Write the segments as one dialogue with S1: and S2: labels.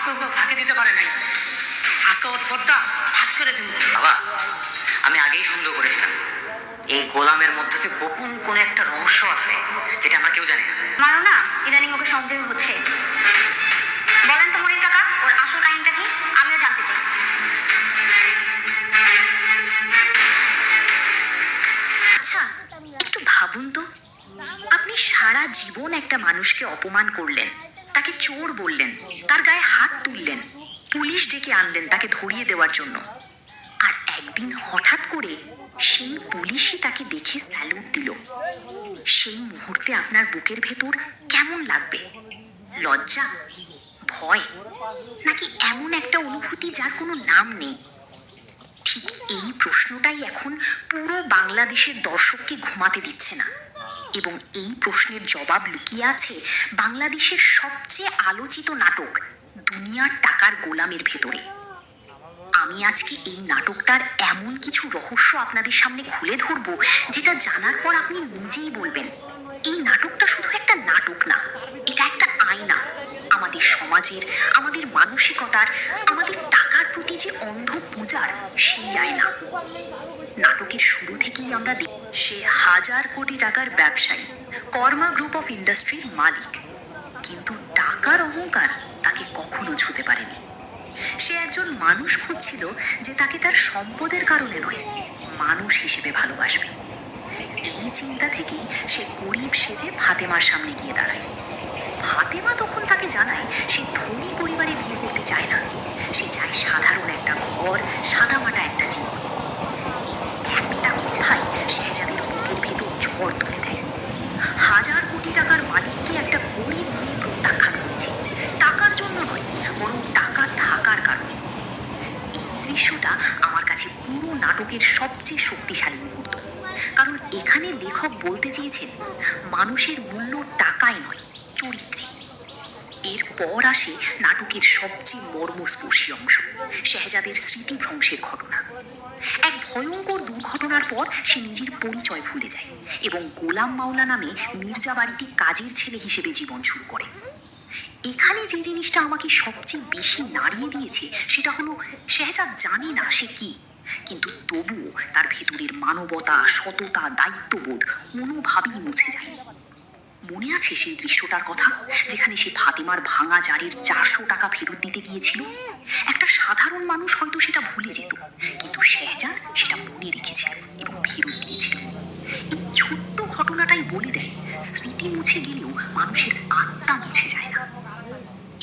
S1: আজকে ওকে ফাঁকি দিতে পারে নাই। আজকে ওর পর্দা ফাঁস করে দিব।
S2: বাবা, আমি আগেই সন্দেহ করেছিলাম এই গোলামের মধ্যে যে গোপন কোন একটা রহস্য আছে যেটা আমরা কেউ জানি না।
S3: মানো না, ইদানিং ওকে সন্দেহ হচ্ছে। বলেন তো মনির কাকা, ওর আসল কাহিনীটা কি? আমিও জানতে চাই।
S4: আচ্ছা, একটু ভাবুন তো, আপনি সারা জীবন একটা মানুষকে অপমান করলেন, তাকে চোর বললেন, তার গায়ে হাত তুললেন, পুলিশ ডেকে আনলেন তাকে ধরিয়ে দেওয়ার জন্য, আর একদিন হঠাৎ করে সেই পুলিশই তাকে দেখে স্যালুট দিল। সেই মুহূর্তে আপনার বুকের ভেতর কেমন লাগবে? লজ্জা, ভয়, নাকি এমন একটা অনুভূতি যার কোনো নাম নেই? ঠিক এই প্রশ্নটাই এখন পুরো বাংলাদেশের দর্শককে ঘুমাতে দিচ্ছে না, এবং এই প্রশ্নের জবাব লুকিয়ে আছে বাংলাদেশের সবচেয়ে আলোচিত নাটক দুনিয়ার টাকার গোলামের ভেতরে। আমি আজকে এই নাটকটার এমন কিছু রহস্য আপনাদের সামনে খুলে ধরবো যেটা জানার পর আপনি নিজেই বলবেন এই নাটকটা শুধু একটা নাটক না, এটা একটা আয়না। আমাদের সমাজের, আমাদের মানসিকতার, আমাদের টাকার প্রতি যে অন্ধ পূজার সেই আয়না। নাটকের শুরু থেকেই আমরা দেখি সে 1000 কোটি টাকার ব্যবসায়ী, কর্মা গ্রুপ অফ ইন্ডাস্ট্রির মালিক, কিন্তু টাকার অহংকার তাকে কখনো ছুঁতে পারেনি। সে একজন মানুষ খুঁজছিল যে তাকে তার সম্পদের কারণে নয়, মানুষ হিসেবে ভালোবাসবে। এই চিন্তা থেকেই সে গরিব সেজে ফাতেমার সামনে গিয়ে দাঁড়ায়। ফাতেমা তখন তাকে জানায় সে ধনী পরিবারে বিয়ে করতে চায় না, সে চায় সাধারণ একটা ঘর, সাদামাটা একটা জীবন। এই একটা কথাই শেহজাদের বুকের ভেতর ঝড় তুলে দেয়। 1000 কোটি টাকার মালিককে একটা গরিব মেয়ে প্রত্যাখ্যান করেছে, টাকার জন্য নয়, বরং টাকা থাকার কারণে। এই দৃশ্যটা আমার কাছে পুরো নাটকের সবচেয়ে শক্তিশালী মুহূর্ত, কারণ এখানে লেখক বলতে চেয়েছেন মানুষের মূল্য টাকায় নয়, চরিত্রে। এরপর আসে নাটকের সবচেয়ে মর্মস্পর্শী অংশ, শেহজাদের স্মৃতিভ্রংশের ঘটনা। এক ভয়ঙ্কর দুর্ঘটনার পর সে নিজের পরিচয় ভুলে যায় এবং গোলাম মাওলা নামে মির্জা বাড়িতে কাজের ছেলে হিসেবে জীবন শুরু করে। এখানে যে জিনিসটা আমাকে সবচেয়ে বেশি নাড়িয়ে দিয়েছে সেটা হলো শেহজাদ জানে না সে কি, কিন্তু তবুও তার ভেতরের মানবতা, সততা, দায়িত্ববোধ কোনোভাবেই মুছে যায়নি। মনে আছে সেই দৃশ্যটার কথা যেখানে সে ফাতেমার ভাঙা জারের 400 টাকা ফেরত দিতে গিয়েছিল? একটা সাধারণ মানুষ হয়তো সেটা ভুলে যেত, কিন্তু শেহজাদ সেটা মনে রেখেছিল এবং ফেরত দিয়েছিল। এই ছোট্ট ঘটনাটাই বলে দেয় স্মৃতি মুছে গেলেও মানুষের আত্মা মুছে যায় না।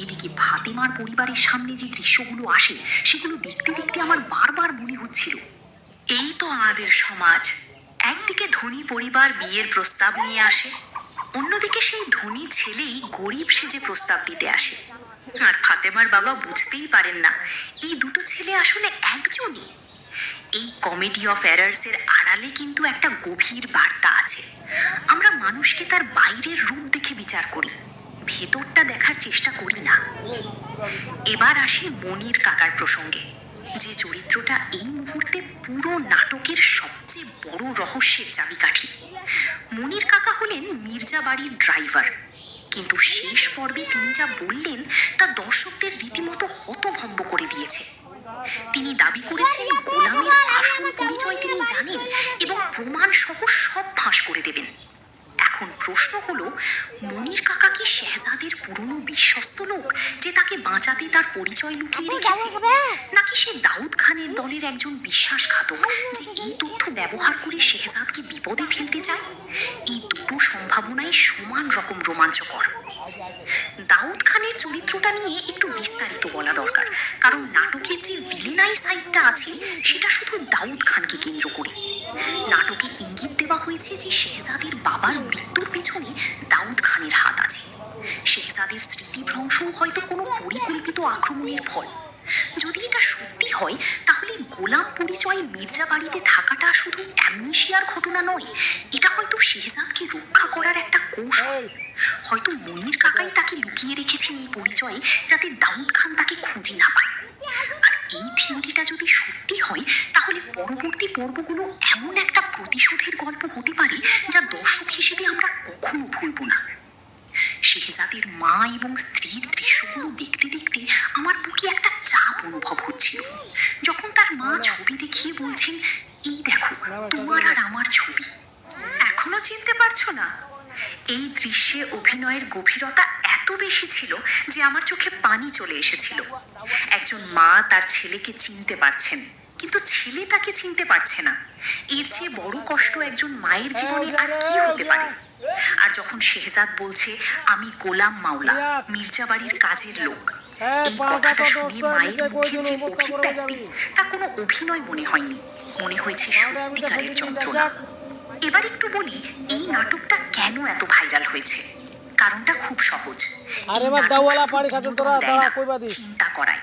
S4: এদিকে ফাতেমার পরিবারের সামনে যে দৃশ্যগুলো আসে সেগুলো দেখতে দেখতে আমার বারবার মনে হচ্ছিল এই তো আমাদের সমাজ। একদিকে ধনী পরিবার বিয়ের প্রস্তাব নিয়ে আসে, অন্যদিকে সেই ধনী ছেলেই গরিব সেজে প্রস্তাব দিতে আসে, আর ফাতেমার বাবা বুঝতেই পারেন না এই দুটো ছেলে আসলে একজনই। এই কমেডি অফ এরার্সের আড়ালে কিন্তু একটা গভীর বার্তা আছে। আমরা মানুষকে তার বাইরের রূপ দেখে বিচার করি, ভেতরটা দেখার চেষ্টা করি না। এবার আসি মনির কাকার প্রসঙ্গে, যে চরিত্রটা এই মুহূর্তে পুরো নাটকের সবচেয়ে বড় রহস্যের চাবিকাঠি। মনির কাকা হলেন মির্জা বাড়ির ড্রাইভার, কিন্তু শেষ পর্বে তিনি যা বললেন তা দর্শকদের রীতিমতো হতভম্ব করে দিয়েছে। তিনি দাবি করেছেন গোলামের আসল পরিচয় তিনি জানেন এবং প্রমাণ সহ সব ফাঁস করে দেবেন। এখন প্রশ্ন হলো, মনির কাকা কি শেহজাদের পুরনো বিশ্বস্ত লোক যে তাকে বাঁচাতে তার পরিচয় লুকিয়ে রেখেছে, নাকি সে দাউদ খানের দলের একজন বিশ্বাসঘাতক যে এই তথ্য ব্যবহার করে শেহজাদকে বিপদে ফেলতে চায়? এই দুটো সম্ভাবনাই সমান রকম রোমাঞ্চকর। দাউদ খানের চরিত্রটা নিয়ে একটু বিস্তারিত বলা দরকার, কারণ নাটকের যে ভিলেনাই সাইডটা আছে সেটা শুধু দাউদ খানকে কেন্দ্র করে। নাটকে ইঙ্গিত দেওয়া হয়েছে যে শেহজাদের বাবার মৃত্যুর পেছনে দাউদ খানের হাত আছে। শেহজাদের স্মৃতিভ্রংশও হয়তো কোনো পরিকল্পিত আক্রমণের ফল। যদি এটা সত্যি হয় তাহলে গোলাম পরিচয়ে মির্জা বাড়িতে থাকাটা শুধু অ্যামনেশিয়ার ঘটনা নয়, এটা হয়তো শেহজাদকে রক্ষা করার একটা কৌশল। হয়তো মনির কাকাই তাকে লুকিয়ে রেখেছেন এই পরিচয়ে যাতে দাউদ খান তাকে খুঁজে না পায়। আর এই থিওরিটা যদি সত্যি হয় তাহলে পরবর্তী পর্বগুলো এমন একটা প্রতিশোধের গল্প হতে পারে যা দর্শক হিসেবে আমরা কখনো ভুলব না। শেহজাদের মা এবং স্ত্রীর দৃশ্যগুলো দেখতে দেখতে আমার বুকে একটা চাপ অনুভব হচ্ছিল। যখন তার মা ছবি দেখিয়ে বলছেন, এই দেখো তোমার আর আমার ছবি, এখনো চিনতে পারছো না? এই দৃশ্যে অভিনয়ের গভীরতা এত বেশি ছিল যে আমার চোখে পানি চলে এসেছিল। একজন মা তার ছেলেকে চিনতে পারছেন, কিন্তু ছেলে তাকে চিনতে পারছে না। এর চেয়ে বড় কষ্ট একজন মায়ের জীবনে আর কি হতে পারে? আর যখন শেহজাদ বলছে, আমি গোলাম মাওলা, মির্জাবাড়ির কাজের লোক, এই কথাটা শুনে মায়ের মুখের যে অভিব্যক্তি, তা কোনো অভিনয় মনে হয়নি, মনে হয়েছে সত্যিকারের যন্ত্রণা। এবার একটু বলি, এই নাটকটা কেন এত ভাইরাল হয়েছে। কারণটা খুব সহজ। এই নাটক শুধু বিনোদন দেয় না, চিন্তা করায়।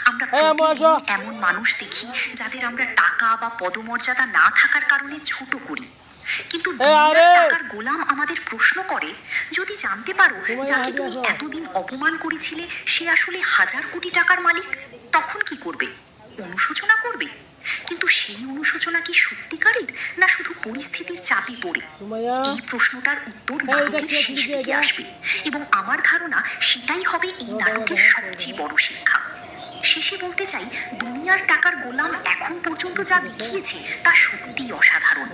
S4: আমরা প্রতিদিন এমন মানুষ দেখি যাদের আমরা টাকা বা পদমর্যাদা না থাকার কারণে ছোট করি, কিন্তু দুনিয়ার টাকার গোলাম আমাদের প্রশ্ন করে, যদি জানতে পারো যাকে তুমি এতদিন অপমান করেছিলে সে আসলে 1000 কোটি টাকার মালিক, তখন কি করবে? অনুশোচনা করবে। কিন্তু সেই অনুশোচনা কি সত্যিকারের, না শুধু পরিস্থিতির চাপে পড়ে? এই প্রশ্নটার উত্তর নাটকের শেষ দিকে আসবে, এবং আমার ধারণা সেটাই হবে এই নাটকের সবচেয়ে বড় শিক্ষা। শেষে বলতে চাই, দুনিয়ার টাকার গোলাম এখন পর্যন্ত যা দেখিয়েছে তা সত্যিই অসাধারণ।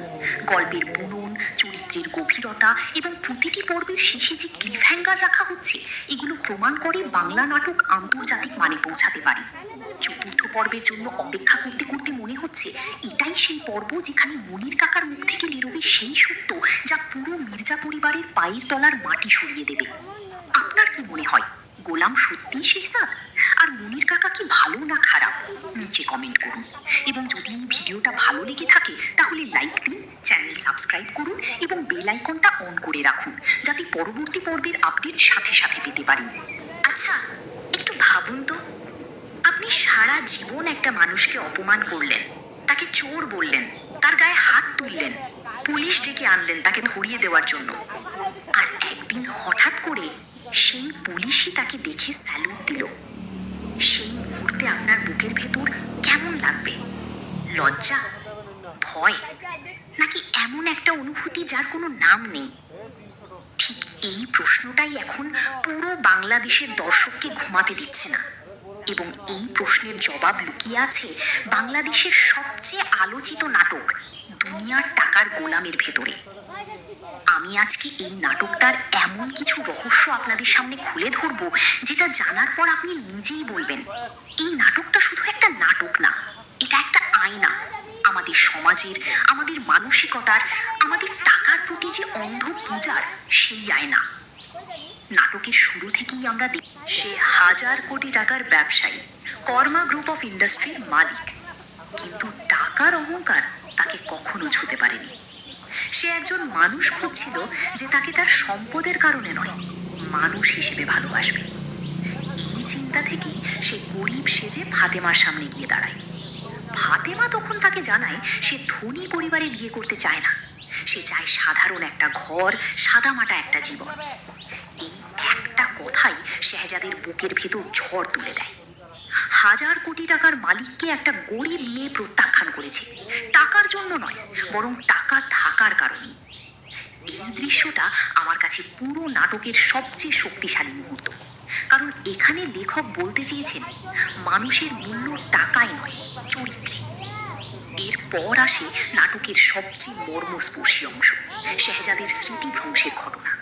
S4: গল্পের বুনন, চরিত্রের গভীরতা এবং প্রতিটি পর্বের শেষে যে ক্লিফ হ্যাঙ্গার রাখা হচ্ছে, এগুলো প্রমাণ করে বাংলা নাটক আন্তর্জাতিক মানে পৌঁছাতে পারে। চতুর্থ পর্বের জন্য অপেক্ষা করতে করতে মনে হচ্ছে এটাই সেই পর্ব যেখানে মনির কাকার মুখ থেকে বেরোবে সেই সত্য যা পুরো মির্জা পরিবারের পায়ের তলার মাটি সরিয়ে দেবে। আপনার কি মনে হয়, গোলাম সত্যিই শেহজাদ? আর মনির কাকা কি ভালো না খারাপ? নিচে কমেন্ট করুন। এবং যদি এই ভিডিওটা ভালো লেগে থাকে তাহলে লাইক দিন, চ্যানেল সাবস্ক্রাইব করুন এবং বেল আইকনটা অন করে রাখুন, যাতে পরবর্তী পর্বের আপডেট সাথে সাথে পেতে পারেন। আচ্ছা, একটু ভাবুন তো, আপনি সারা জীবন একটা মানুষকে অপমান করলেন, তাকে চোর বললেন, তার গায়ে হাত তুললেন, পুলিশ ডেকে আনলেন তাকে ধরিয়ে দেওয়ার জন্য, আর একদিন হঠাৎ করে সেই পুলিশই তাকে দেখে স্যালুট দিল। সেই মুহূর্তে আপনার বুকের ভেতর কেমন লাগবে? লজ্জা, ভয়, নাকি এমন একটা অনুভূতি যার কোনো নাম নেই? ঠিক এই প্রশ্নটাই এখন পুরো বাংলাদেশের দর্শককে ঘুমাতে দিচ্ছে না, এবং এই প্রশ্নের জবাব লুকিয়ে আছে বাংলাদেশের সবচেয়ে আলোচিত নাটক দুনিয়ার টাকার গোলামের ভেতরে। আমি আজকে এই নাটকটার এমন কিছু রহস্য আপনাদের সামনে খুলে ধরবো, যেটা জানার পর আপনি নিজেই বলবেন, এই নাটকটা শুধু একটা নাটক না, এটা একটা আয়না। আমাদের সমাজের, আমাদের মানসিকতার, আমাদের টাকার প্রতি যে অন্ধ পূজার সেই আয়না। নাটকের শুরু থেকেই আমরা দেখি সে 1000 কোটি টাকার ব্যবসায়ী, কর্মা গ্রুপ অফ ইন্ডাস্ট্রির মালিক, কিন্তু টাকার অহংকার তাকে কখনো ছুঁতে পারেনি। সে একজন মানুষ খুঁজছিল যে তাকে তার সম্পদের কারণে নয়, মানুষ হিসেবে ভালোবাসবে। এই চিন্তা থেকেই সে গরিব সেজে ফাতেমার সামনে গিয়ে দাঁড়ায়। ফাতেমা তখন তাকে জানায় সে ধনী পরিবারে বিয়ে করতে চায় না, সে চায় সাধারণ একটা ঘর, সাদামাটা একটা জীবন। এই একটা কথাই শেহজাদের বুকের ভেতর ঝড় তুলে দেয়। 1000 কোটি টাকার মালিককে একটা গরিব মেয়ে প্রত্যাখ্যান করেছে, টাকার জন্য নয়, বরং টাকা থাকার কারণে। এই দৃশ্যটা আমার কাছে পুরো নাটকের সবচেয়ে শক্তিশালী মুহূর্ত, কারণ এখানে লেখক বলতে চেয়েছেন মানুষের মূল্য টাকায় নয়, চরিত্রে। এরপর আসে নাটকের সবচেয়ে মর্মস্পর্শী অংশ, শেহজাদের স্মৃতিভ্রংশের ঘটনা।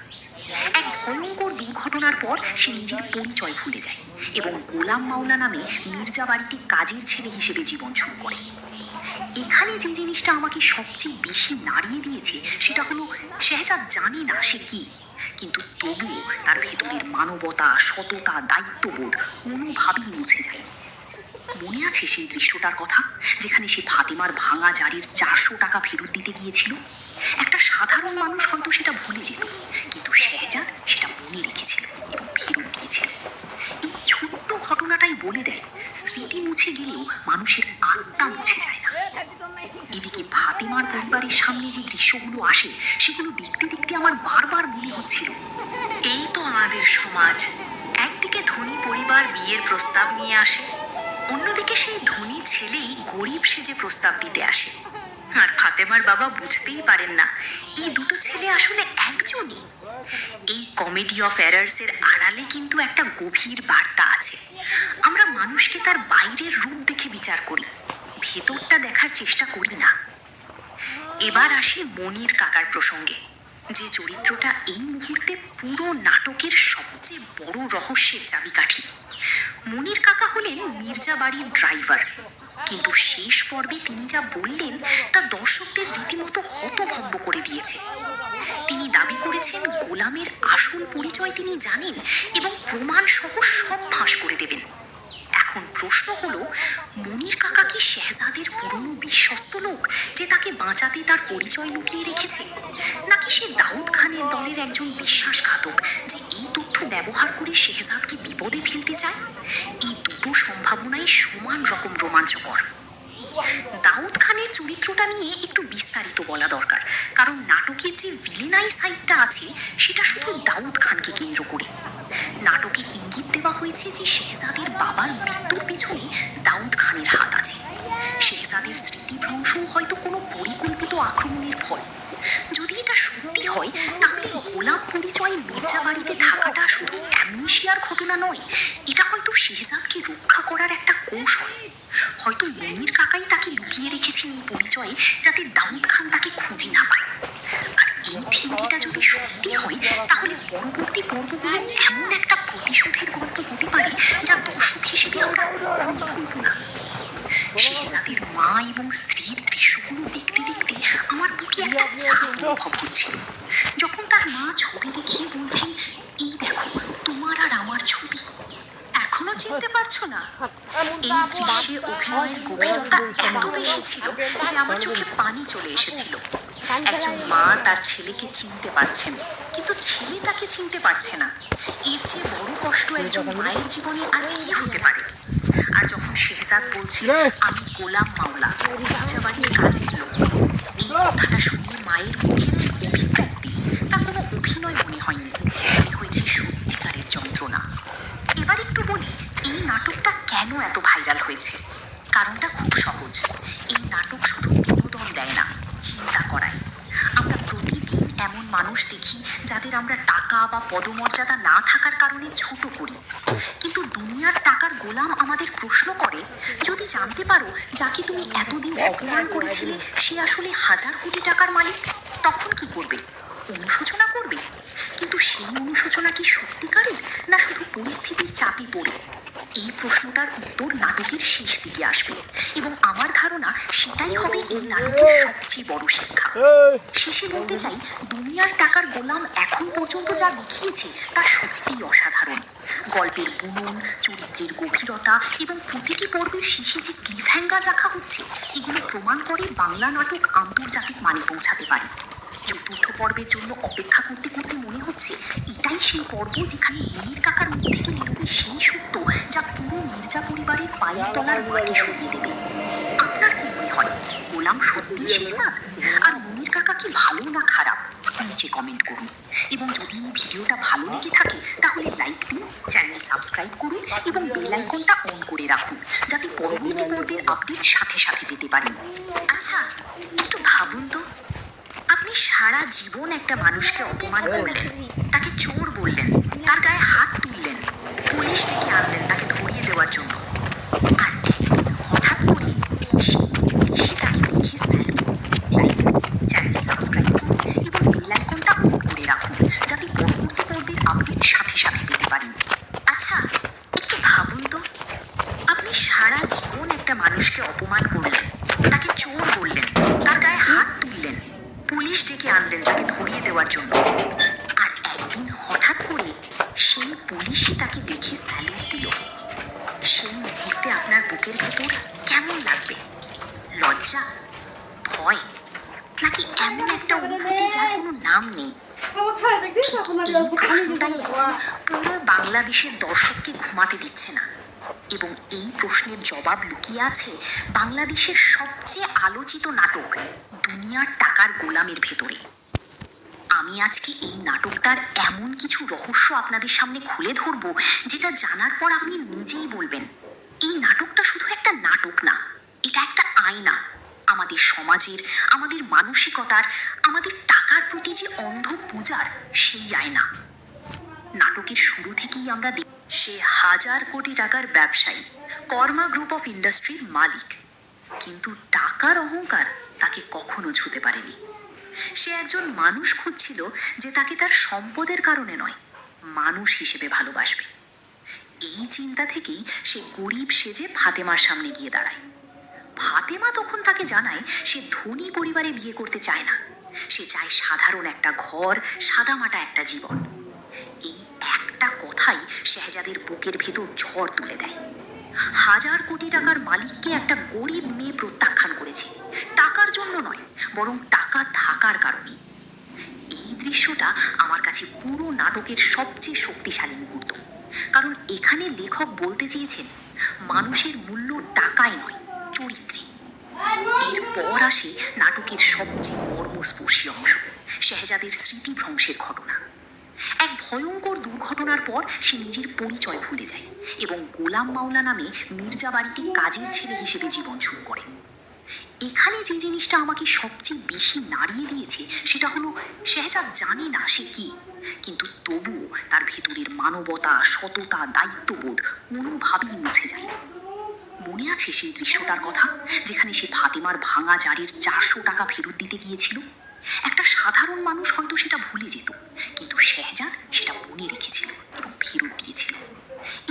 S4: এক ভয়ঙ্কর দুর্ঘটনার পর সে নিজের পরিচয় ভুলে যায় এবং গোলাম মাওলা নামে মির্জা বাড়িতে কাজের ছেলে হিসেবে জীবন শুরু করে। এখানে যে জিনিসটা আমাকে সবচেয়ে বেশি নাড়িয়ে দিয়েছে সেটা হলো, শেহজাদ জানে না সে কি, কিন্তু তবুও তার ভেতরের মানবতা, সততা, দায়িত্ববোধ কোনোভাবেই মুছে যায়নি। মনে আছে সেই দৃশ্যটার কথা, যেখানে সে ফাতেমার ভাঙা জারির 400 টাকা ফেরত দিতে গিয়েছিল? একটা সাধারণ মানুষ হয়তো সেটা ভুলে যেত, কিন্তু শেহজাদ সেটা মনে রেখেছিল এবং ফেরত দিয়েছিল। এই ছোট্ট ঘটনাটাই বলে দেয়, স্মৃতি মুছে গেলেও মানুষের আত্মা মুছে যায় না। এদিকে ফাতেমার পরিবারের সামনে যে দৃশ্যগুলো আসে সেগুলো দেখতে দেখতে আমার বারবার মনে হচ্ছিল, এই তো আমাদের সমাজ। একদিকে ধনী পরিবার বিয়ের প্রস্তাব নিয়ে আসে, অন্যদিকে সেই ধনী ছেলেই গরিব সেজে প্রস্তাব দিতে আসে। আর ফাতেমার বাবা বুঝতেই পারেন না এই দুটো ছেলে আসলে একজনই। এই কমেডি অফ এরার্সের আড়ালে কিন্তু একটা গভীর বার্তা আছে। আমরা মানুষকে তার বাইরের রূপ দেখে বিচার করি, ভেতরটা দেখার চেষ্টা করি না। এবার আসি মনির কাকার প্রসঙ্গে, যে চরিত্রটা এই মুহূর্তে পুরো নাটকের সবচেয়ে বড় রহস্যের চাবিকাঠি। মনির কাকা হলেন মির্জা বাড়ির ড্রাইভার, কিন্তু শেষ পর্বে তিনি যা বললেন তা দর্শকদের রীতিমতো হতভম্ব করে দিয়েছে। তিনি দাবি করেছেন গোলামের আসল পরিচয় তিনি জানেন এবং প্রমাণ সহ সব ফাঁস করে দেবেন। এখন প্রশ্ন হলো, মনির কাকা কি শেহজাদের পুরনো বিশ্বস্ত লোক যে তাকে বাঁচাতে তার পরিচয় লুকিয়ে রেখেছে, নাকি সে দাউদ খানের দলের একজন বিশ্বাসঘাতক যে এই তথ্য ব্যবহার করে শেহজাদকে বিপদে ফেলতে চায়? এই দুটো সম্ভাবনাই সমান রকম রোমাঞ্চকর। দাউদ খানের চরিত্রটা নিয়ে একটু বিস্তারিত বলা দরকার, কারণ নাটকের যে ভিলেনাই সাইডটা আছে সেটা শুধু দাউদ খানকে কেন্দ্র করে। নাটকে ইঙ্গিত দেওয়া হয়েছে যে শেহজাদের বাবার মৃত্যুর পিছনে দাউদ খানের হাত আছে। শেহজাদের স্মৃতিভ্রংশও হয়তো কোনো পরিকল্পিত আক্রমণের ফল। যদি এটা সত্যি হয়, তাহলে গোলাম পরিচয় মির্জা বাড়িতে থাকাটা শুধু অ্যামনেশিয়ার ঘটনা নয়, এটা হয়তো শেহজাদকে রক্ষা করার একটা কৌশল। হয়তো মনির কাকাই তাকে লুকিয়ে রেখেছেন এই পরিচয়ে, যাতে দাউদ খান তাকে খুঁজে না পায়। আর এই থিওরিটা যদি সত্যি হয়, তাহলে পরবর্তী পর্বগুলো এমন একটা প্রতিশোধের গল্প হতে পারে যা দর্শক হিসেবে আমরা কখনো ভুলব না। শেহজাদের মা এবং স্ত্রীর দৃশ্যগুলো দেখতে দেখতে আমার বুকে একটা চাপ অনুভব হচ্ছিল। যখন তার মা ছবি দেখিয়ে বলছেন, এই দেখো তোমার আর আমার ছবি, এখনো চিনতে পারছো না? এই দৃশ্যে অভিনয়ের গভীরতা এত বেশি ছিল যে আমার চোখে পানি চলে এসেছিল। একজন মা তার ছেলেকে চিনতে পারছেন, কিন্তু ছেলে তাকে চিনতে পারছে না। এর চেয়ে বড় কষ্ট একজন মায়ের জীবনে আর কি হতে পারে? আর যখন শেহজাদ বলছে, আমি গোলাম মাওলা, মির্জা বাড়ির কাজের লোক, এই কথাটা শুনে মায়ের মুখের যে অভিব্যক্তি, তা কোনো অভিনয় মনে হয়নি, মনে হয়েছে সত্যিকারের যন্ত্রণা। এবার একটু বলি, এই নাটকটা কেন এত ভাইরাল হয়েছে। কারণটা খুব সহজ। এই নাটক শুধু বিনোদন দেয় না, চিন্তা করায়। আমরা প্রতিদিন এমন মানুষ দেখি যাদের আমরা টাকা বা পদমর্যাদা না থাকার কারণে ছোট করি, কিন্তু দুনিয়ার টাকার গোলাম আমাদের প্রশ্ন করে, যদি জানতে পারো যাকে তুমি এতদিন অপমান করেছিলে সে আসলে 1000 কোটি টাকার মালিক, তখন কি করবে? অনুশোচনা করবে। কিন্তু সেই অনুশোচনা কি সত্যিকারের, না শুধু পরিস্থিতির চাপে পড়ে? এই প্রশ্নটার উত্তর নাটকের শেষ দিকে আসবে, এবং আমার ধারণা সেটাই হবে এই নাটকের সবচেয়ে বড় শিক্ষা। শেষে বলতে চাই, দুনিয়ার টাকার গোলাম এখন পর্যন্ত যা দেখিয়েছে তা সত্যিই অসাধারণ। গল্পের বুনন, চরিত্রের গভীরতা এবং প্রতিটি পর্বের শেষে যে ক্লিফ হ্যাঙ্গার রাখা হচ্ছে, এগুলো প্রমাণ করে বাংলা নাটক আন্তর্জাতিক মানে পৌঁছাতে পারে। চতুর্থ পর্বের জন্য অপেক্ষা করতে করতে মনে হচ্ছে এটাই সেই পর্ব যেখানে মনির কাকার মুখ থেকে বেরোবে সেই সত্য যা পুরো মির্জা পরিবারের পায়ের তলার মাটি সরিয়ে দেবে। আপনার কি মনে হয়, গোলাম সত্যি শেহজাদ? আর মনির কাকা কি ভালো না খারাপ? নিচে কমেন্ট করুন। এবং যদি এই ভিডিওটা ভালো লেগে থাকে তাহলে লাইক দিন, চ্যানেল সাবস্ক্রাইব করুন এবং বেল আইকনটা অন করে রাখুন, যাতে পরবর্তী পর্বের আপডেট সাথে সাথে পেতে পারেন। আচ্ছা, একটু ভাবুন তো, আপনি সারা জীবন একটা মানুষকে অপমান করলেন, তাকে চোর বললেন, তার গায়ে হাত তুললেন, পুলিশ ডেকে আনলেন তাকে ধরিয়ে দেওয়ার জন্য, আর একদিন হঠাৎ করে সেই পুলিশই তাকে দেখে স্যালুট। লাইক, চ্যানেল সাবস্ক্রাইব করুন এবং বেল আইকনটা অন করে রাখুন, যাতে পরবর্তী পর্বের আপডেট সাথে সাথে পেতে পারেন। আচ্ছা, একটু ভাবুন তো, আপনি সারা জীবন একটা মানুষকে অপমান করলেন, তাকে চোর বললেন, তার গায়ে হাত তুললেন, পুলিশ ডেকে আনলেন তাকে ধরিয়ে দেওয়ার জন্য, আর একদিন হঠাৎ করে সেই পুলিশই তাকে দেখে স্যালুট দিল। সেই মুহূর্তে আপনার বুকের ভেতর কেমন লাগবে? লজ্জা, ভয়, নাকি এমন একটা অনুভূতি যার কোনো নাম নেই? ঠিক এই প্রশ্নটাই এখন পুরো বাংলাদেশের দর্শককে ঘুমাতে দিচ্ছে না, এবং এই প্রশ্নের জবাব লুকিয়ে আছে বাংলাদেশের সবচেয়ে আলোচিত নাটক দুনিয়ার টাকার গোলামের ভেতরে। আমি আজকে এই নাটকটার এমন কিছু রহস্য আপনাদের সামনে খুলে ধরবো, যেটা জানার পর আপনি নিজেই বলবেন, এই নাটকটা শুধু একটা নাটক না, এটা একটা আয়না। আমাদের সমাজের, আমাদের মানসিকতার, আমাদের টাকার প্রতি যে অন্ধ পূজার সেই আয়না। নাটকের শুরু থেকেই আমরা সে 1000 কোটি টাকার ব্যবসায়ী, কর্মা গ্রুপ অফ ইন্ডাস্ট্রির মালিক, কিন্তু টাকার অহংকার তাকে কখনো ছুঁতে পারেনি। সে একজন মানুষ খুঁজছিল যে তাকে তার সম্পদের কারণে নয়, মানুষ হিসেবে ভালোবাসবে। এই চিন্তা থেকেই সে গরিব সেজে ফাতেমার সামনে গিয়ে দাঁড়ায়। ফাতেমা তখন তাকে জানায় সে ধনী পরিবারে বিয়ে করতে চায় না, সে চায় সাধারণ একটা ঘর, সাদামাটা একটা জীবন। এই একটা কথাই শেহজাদের বুকের ভেতর ঝড় তুলে দেয়। 1000 কোটি টাকার মালিককে একটা গরিব মেয়ে প্রত্যাখ্যান করেছে, টাকার জন্য নয়, বরং টাকা থাকার কারণে। এই দৃশ্যটা আমার কাছে পুরো নাটকের সবচেয়ে শক্তিশালী মুহূর্ত, কারণ এখানে লেখক বলতে চেয়েছেন মানুষের মূল্য টাকায় নয়, চরিত্রে। এরপর আসে নাটকের সবচেয়ে মর্মস্পর্শী অংশ, শেহজাদের স্মৃতিভ্রংশের ঘটনা। এক ভয়ঙ্কর দুর্ঘটনার পর সে নিজের পরিচয় ভুলে যায় এবং গোলাম মাওলা নামে মির্জা বাড়িতে কাজের ছেলে হিসেবে জীবন শুরু করে। এখানে যে জিনিসটা আমাকে সবচেয়ে বেশি নাড়িয়ে দিয়েছে সেটা হলো শেহজাদ জানে না সে কি, কিন্তু তবুও তার ভেতরের মানবতা, সততা, দায়িত্ববোধ কোনোভাবেই মুছে যায় না। মনে আছে সেই দৃশ্যটার কথা যেখানে সে ফাতেমার ভাঙা জারের 400 টাকা ফেরত দিতে গিয়েছিল? একটা সাধারণ মানুষ হয়তো সেটা ভুলে যেত, কিন্তু শেহজাদ সেটা মনে রেখেছিল এবং ফেরত দিয়েছিল।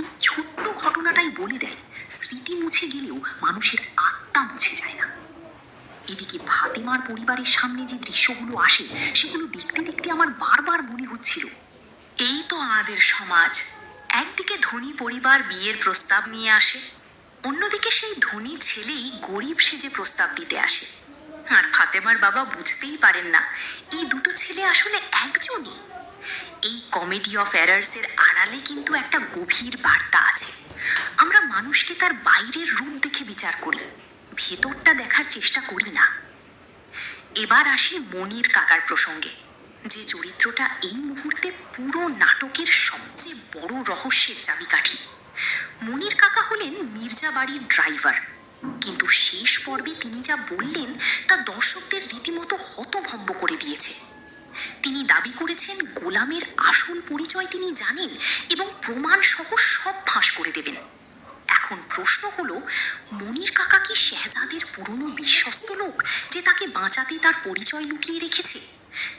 S4: এই ছোট্ট ঘটনাটাই বলে দেয় স্মৃতি মুছে গেলেও মানুষের আত্মা মুছে যায় না। এদিকে ফাতেমার পরিবারের সামনে যে দৃশ্যগুলো আসে সেগুলো দেখতে দেখতে আমার বারবার মনে হচ্ছিল এই তো আমাদের সমাজ। একদিকে ধনী পরিবার বিয়ের প্রস্তাব নিয়ে আসে, অন্যদিকে সেই ধনী ছেলেই গরিব সেজে প্রস্তাব দিতে আসে। আর ফাতেমার বাবা বুঝতেই পারেন না এই দুটো ছেলে আসলে একজনই। এই কমেডি অফ এরার্সের আড়ালে কিন্তু একটা গভীর বার্তা আছে। আমরা মানুষকে তার বাইরের রূপ দেখে বিচার করি, ভেতরটা দেখার চেষ্টা করি না। এবার আসি মনির কাকার প্রসঙ্গে, যে চরিত্রটা এই মুহূর্তে পুরো নাটকের সবচেয়ে বড় রহস্যের চাবিকাঠি। মনির কাকা হলেন মির্জা বাড়ির ড্রাইভার, কিন্তু শেষ পর্বে তিনি যা বললেন তা দর্শকদের রীতিমতো হতভম্ব করে দিয়েছে। তিনি দাবি করেছেন গোলামের আসল পরিচয় তিনি জানেন এবং প্রমাণ সহ সব ফাঁস করে দেবেন। এখন প্রশ্ন হলো, মনির কাকা কি শেহজাদের পুরনো বিশ্বস্ত লোক যে তাকে বাঁচাতে তার পরিচয় লুকিয়ে রেখেছে,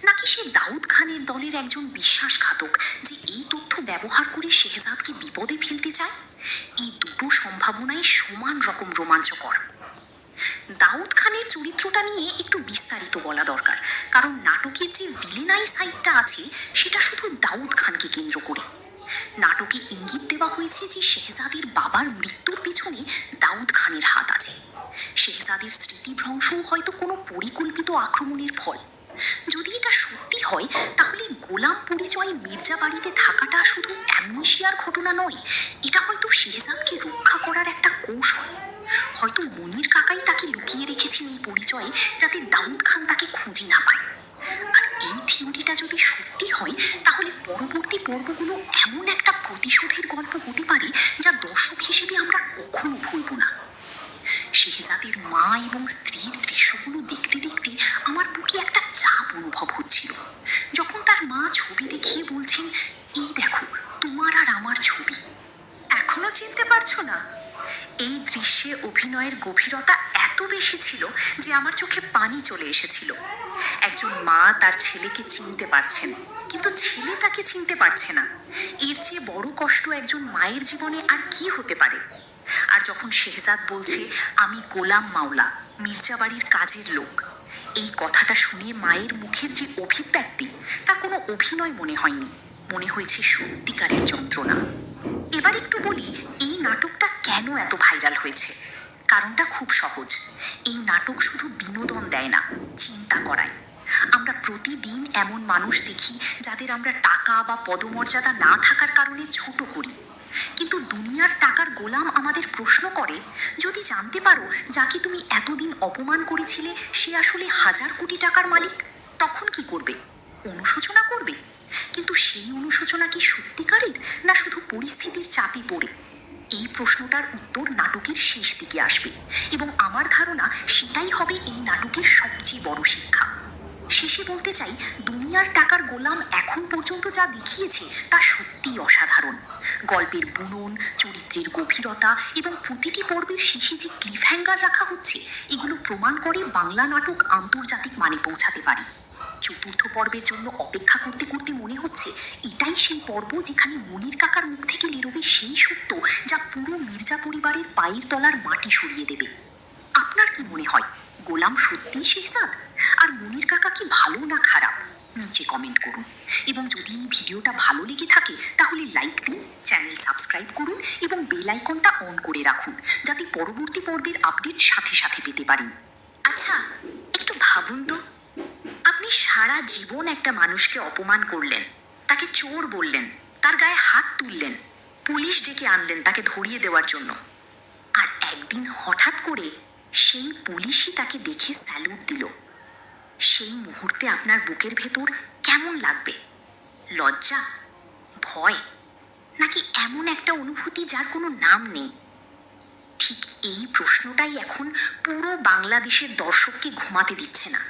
S4: নাকি সে দাউদ খানের দলের একজন বিশ্বাসঘাতক যে এই তথ্য ব্যবহার করে শেহজাদকে বিপদে ফেলতে চায়? এই দুটো সম্ভাবনাই সমান রকম রোমাঞ্চকর। দাউদ খানের চরিত্রটা নিয়ে একটু বিস্তারিত বলা দরকার, কারণ নাটকের যে ভিলেনাই সাইডটা আছে সেটা শুধু দাউদ খানকে কেন্দ্র করে। নাটকে ইঙ্গিত দেওয়া হয়েছে যে শেহজাদের বাবার মৃত্যুর পিছনে দাউদ খানের হাত আছে। শেহজাদের স্মৃতিভ্রংশও হয়তো কোনো পরিকল্পিত আক্রমণের ফল। যদি এটা সত্যি হয় তাহলে গোলাম পরিচয়ে মির্জা বাড়িতে থাকাটা শুধু অ্যামনেশিয়ার ঘটনা নয়, এটা হয়তো শেহজাদকে রক্ষা করার একটা কৌশল। হয়তো মনির কাকাই তাকে লুকিয়ে রেখেছেন এই পরিচয়ে যাতে দাউদ খান তাকে খুঁজে না পায়। আর এই থিওরিটা যদি সত্যি হয় তাহলে পরবর্তী পর্বগুলো এমন একটা প্রতিশোধের গল্প হতে পারে যা দর্শক হিসেবে আমরা কখনো ভুলব না। শেহজাদের মা এবং স্ত্রীর দৃশ্যগুলো দেখতে দেখতে আমার বুকে একটা চাপ অনুভব হচ্ছিল। যখন তার মা ছবি দেখিয়ে বলছেন, এই দেখো তোমার আর আমার ছবি, এখনো চিনতে পারছো না? এই দৃশ্যে অভিনয়ের গভীরতা এত বেশি ছিল যে আমার চোখে পানি চলে এসেছিল। একজন মা তার ছেলেকে চিনতে পারছেন, কিন্তু ছেলে তাকে চিনতে পারছে না। এর চেয়ে বড় কষ্ট একজন মায়ের জীবনে আর কি হতে পারে? আর যখন শেহজাদ বলছে, আমি গোলাম মাওলা, মির্জা বাড়ির কাজের লোক, এই কথাটা শুনে মায়ের মুখের যে অভিব্যক্তি তা কোনো অভিনয় মনে হয়নি, মনে হয়েছে সত্যিকারের যন্ত্রণা। এবার একটু বলি এই নাটকটা কেন এত ভাইরাল হয়েছে। কারণটা খুব সহজ, এই নাটক শুধু বিনোদন দেয় না, চিন্তা করায়। আমরা প্রতিদিন এমন মানুষ দেখি যাদের আমরা টাকা বা পদমর্যাদা না থাকার কারণে ছোট করি, কিন্তু দুনিয়ার টাকার গোলাম আমাদের প্রশ্ন করে, যদি জানতে পারো যাকে তুমি এতদিন অপমান করেছিলে সে আসলে 1000 কোটি টাকার মালিক, তখন কি করবে? অনুশোচনা করবে। কিন্তু সেই অনুশোচনা কি সত্যিকারের, না শুধু পরিস্থিতির চাপে পড়ে? এই প্রশ্নটার উত্তর নাটকের শেষ দিকে আসবে এবং আমার ধারণা সেটাই হবে এই নাটকের সবচেয়ে বড় শিক্ষা। শেষে বলতে চাই, দুনিয়ার টাকার গোলাম এখন পর্যন্ত যা দেখিয়েছে তা সত্যিই অসাধারণ। গল্পের বুনন, চরিত্রের গভীরতা এবং প্রতিটি পর্বের শেষে যে ক্লিফহ্যাঙ্গার রাখা হচ্ছে, এগুলো প্রমাণ করে বাংলা নাটক আন্তর্জাতিক মানে পৌঁছাতে পারে। চতুর্থ পর্বের জন্য অপেক্ষা করতে করতে মনে হচ্ছে এটাই সেই পর্ব যেখানে মনির কাকার মুখ থেকে বেরোবে সেই সত্য যা পুরো মির্জা পরিবারের পায়ের তলার মাটি সরিয়ে দেবে। আপনার কি মনে হয়, গোলাম সত্যিই শেহজাদ? আর মনির কাকা কি ভালো না খারাপ? নিচে কমেন্ট করুন এবং যদি এই ভিডিওটা ভালো লেগে থাকে তাহলে লাইক দিন, চ্যানেল সাবস্ক্রাইব করুন এবং বেল আইকনটা অন করে রাখুন যাতে পরবর্তী পর্বের আপডেট সাথে সাথে পেতে পারেন। আচ্ছা, একটু ভাবুন তো, আপনি সারা জীবন একটা মানুষকে অপমান করলেন, তাকে চোর বললেন, তার গায়ে হাত তুললেন, পুলিশ ডেকে আনলেন তাকে ধরিয়ে দেওয়ার জন্য, আর একদিন হঠাৎ করে সেই পুলিশই তাকে দেখে স্যালুট দিল। সেই মুহূর্তে আপনার বুকের ভেতর কেমন লাগবে? লজ্জা, ভয়, নাকি এমন একটা অনুভূতি যার কোনো নাম নেই? ঠিক এই প্রশ্নটাই এখন পুরো বাংলাদেশের দর্শককে ঘুমাতে দিচ্ছে না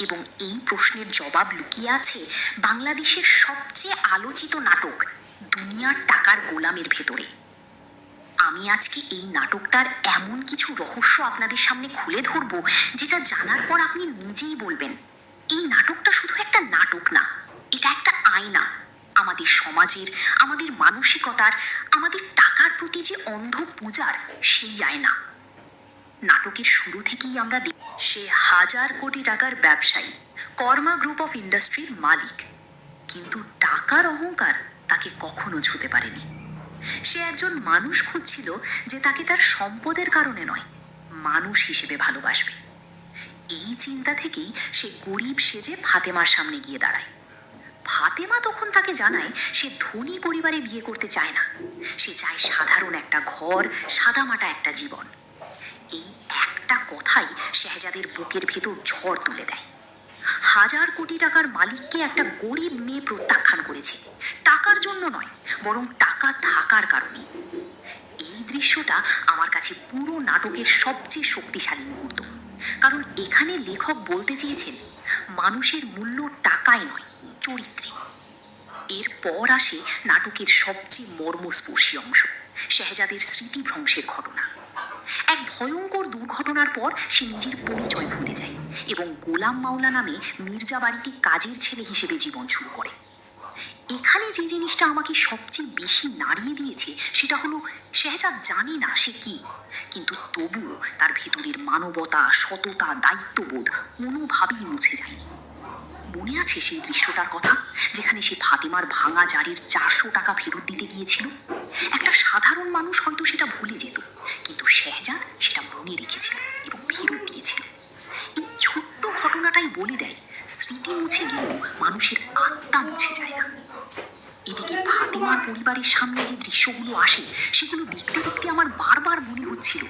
S4: এবং এই প্রশ্নের জবাব লুকিয়ে আছে বাংলাদেশের সবচেয়ে আলোচিত নাটক দুনিয়ার টাকার গোলামের ভেতরে। আমি আজকে এই নাটকটার এমন কিছু রহস্য আপনাদের সামনে খুলে ধরব যেটা জানার পর আপনি নিজেই বলবেন, এই নাটকটা শুধু একটা নাটক না, এটা একটা আয়না। আমাদের সমাজের, আমাদের মানসিকতার, আমাদের টাকার প্রতি যে অন্ধ পূজার সেই আয়না। নাটকের শুরু থেকেই আমরা দেখি সে 1000 কোটি টাকার ব্যবসায়ী, কর্মা গ্রুপ অফ ইন্ডাস্ট্রির মালিক, কিন্তু টাকার অহংকার তাকে কখনো ছুঁতে পারেনি। সে একজন মানুষ খুঁজছিল যে তাকে তার সম্পদের কারণে নয়, মানুষ হিসেবে ভালোবাসবে। এই চিন্তা থেকেই সে গরিব সেজে ফাতেমার সামনে গিয়ে দাঁড়ায়। ফাতেমা তখন তাকে জানায় সে ধনী পরিবারে বিয়ে করতে চায় না, সে চায় সাধারণ একটা ঘর, সাদামাটা একটা জীবন। এই একটা কথাই শেহজাদের বুকের ভেতর ঝড় তুলে দেয়। 1000 কোটি টাকার মালিককে একটা গরিব মেয়ে প্রত্যাখ্যান করেছে, টাকার জন্য নয় বরং টাকা থাকার কারণে। এই দৃশ্যটা আমার কাছে পুরো নাটকের সবচেয়ে শক্তিশালী মুহূর্ত, কারণ এখানে লেখক বলতে চেয়েছেন মানুষের মূল্য টাকায় নয়, চরিত্রে। এরপর আসে নাটকের সবচেয়ে মর্মস্পর্শী অংশ, শেহজাদের স্মৃতিভ্রংশের ঘটনা। এক ভয়ঙ্কর দুর্ঘটনার পর সে নিজের পরিচয় ভুলে যায় এবং গোলাম মাওলা নামে মির্জা বাড়িতে কাজের ছেলে হিসেবে জীবন শুরু করে। এখানে যে জিনিসটা আমাকে সবচেয়ে বেশি নাড়িয়ে দিয়েছে সেটা হলো শেহজাদ জানে না সে কি, কিন্তু তবুও তার ভেতরের মানবতা, সততা, দায়িত্ববোধ কোনোভাবেই মুছে যায়নি। মনে আছে সেই দৃশ্যটার কথা যেখানে সে ফাতেমার ভাঙা জারের 400 টাকা ফেরত দিতে গিয়েছিল? একটা সাধারণ মানুষ হয়তো সেটা ভুলে যেত, কিন্তু শেহজাদ সেটা মনে রেখেছিল এবং ফেরত দিয়েছিল। এই ছোট্ট ঘটনাটাই বলে দেয় স্মৃতি মুছে গেলেও মানুষের আত্মা মুছে যায় না। এদিকে ফাতেমার পরিবারের সামনে যে দৃশ্যগুলো আসে সেগুলো দেখতে দেখতে আমার বারবার মনে হচ্ছিল